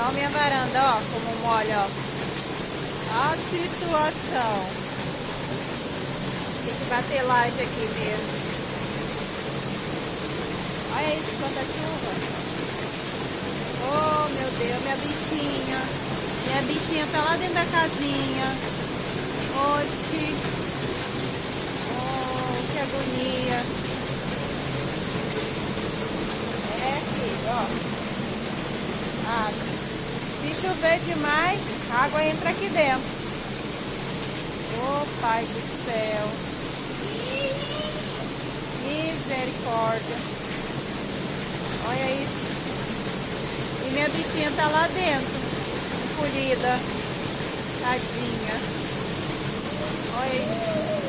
Ó minha varanda, ó, como molha, ó. Ó a situação. Tem que bater laje aqui mesmo. Olha isso, quanta chuva. Oh, meu Deus, minha bichinha. Minha bichinha tá lá dentro da casinha. Oxi. Oh, que agonia. É, filho, ó. Água. Se chover demais, a água entra aqui dentro. Oh, Pai do céu. Misericórdia. Olha isso. E minha bichinha tá lá dentro. Encolhida. Tadinha. Olha isso.